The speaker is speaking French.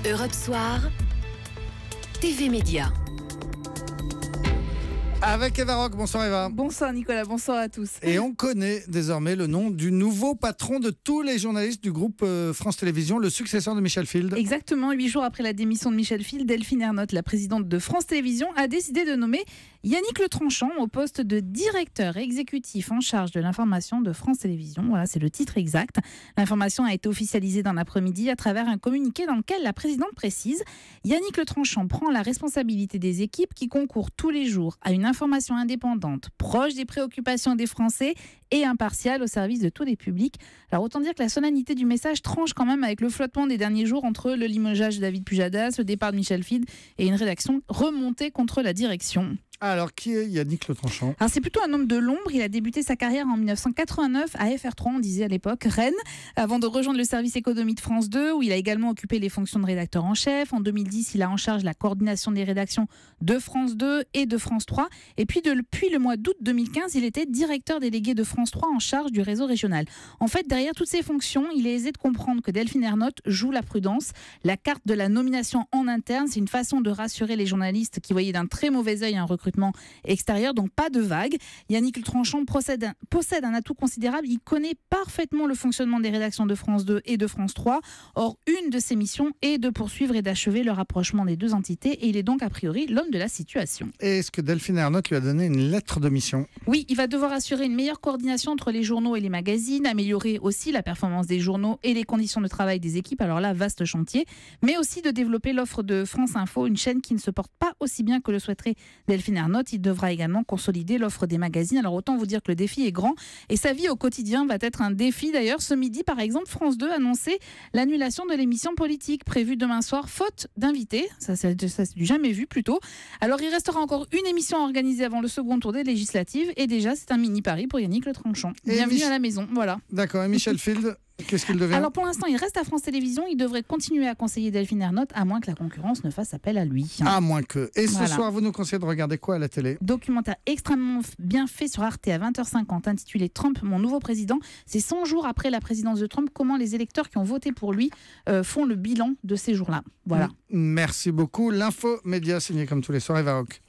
Europe Soir, TV Média. Avec Eva Rock. Bonsoir Eva. Bonsoir Nicolas, bonsoir à tous. Et on connaît désormais le nom du nouveau patron de tous les journalistes du groupe France Télévisions, le successeur de Michel Field. Exactement, 8 jours après la démission de Michel Field, Delphine Ernotte, la présidente de France Télévisions, a décidé de nommer Yannick Le Tranchant au poste de directeur exécutif en charge de l'information de France Télévisions. Voilà, c'est le titre exact. L'information a été officialisée dans l'après-midi à travers un communiqué dans lequel la présidente précise « Yannick Le Tranchant prend la responsabilité des équipes qui concourent tous les jours à une information indépendante, proche des préoccupations des Français et impartiale au service de tous les publics. » Alors autant dire que la solennité du message tranche quand même avec le flottement des derniers jours entre le limogeage de David Pujadas, le départ de Michel Field et une rédaction remontée contre la direction. Alors, qui est Yannick Le Tranchant ? Alors, c'est plutôt un homme de l'ombre. Il a débuté sa carrière en 1989 à FR3, on disait à l'époque, Rennes, avant de rejoindre le service économie de France 2, où il a également occupé les fonctions de rédacteur en chef. En 2010, il a en charge la coordination des rédactions de France 2 et de France 3. Et puis, depuis le mois d'août 2015, il était directeur délégué de France 3 en charge du réseau régional. En fait, derrière toutes ces fonctions, il est aisé de comprendre que Delphine Ernotte joue la prudence. La carte de la nomination en interne, c'est une façon de rassurer les journalistes qui voyaient d'un très mauvais œil un recrutement extérieur, donc pas de vague. Yannick Le Tranchant possède un atout considérable. Il connaît parfaitement le fonctionnement des rédactions de France 2 et de France 3. Or, une de ses missions est de poursuivre et d'achever le rapprochement des deux entités et il est donc a priori l'homme de la situation. Et est-ce que Delphine Ernotte lui a donné une lettre de mission ? Oui, il va devoir assurer une meilleure coordination entre les journaux et les magazines, améliorer aussi la performance des journaux et les conditions de travail des équipes. Alors là, vaste chantier, mais aussi de développer l'offre de France Info, une chaîne qui ne se porte pas aussi bien que le souhaiterait Delphine Ernotte. Il devra également consolider l'offre des magazines. Alors autant vous dire que le défi est grand et sa vie au quotidien va être un défi. D'ailleurs, ce midi, par exemple, France 2 annonçait l'annulation de l'émission politique prévue demain soir, faute d'invités. Ça, c'est du jamais vu plutôt. Alors, il restera encore une émission organisée avant le second tour des législatives et déjà, c'est un mini pari pour Yannick Le Tranchant. Bienvenue à la maison, voilà. D'accord, et Michel Field, qu'est-ce qu'il devient ? Alors pour l'instant, il reste à France Télévisions. Il devrait continuer à conseiller Delphine Ernotte, à moins que la concurrence ne fasse appel à lui. À moins que. Et ce Voilà. soir, vous nous conseillez de regarder quoi à la télé ? Documentaire extrêmement bien fait sur Arte à 20h50, intitulé Trump, mon nouveau président. C'est 100 jours après la présidence de Trump, comment les électeurs qui ont voté pour lui font le bilan de ces jours-là. Voilà. Merci beaucoup. L'info média signée comme tous les soirs, Eva Rock.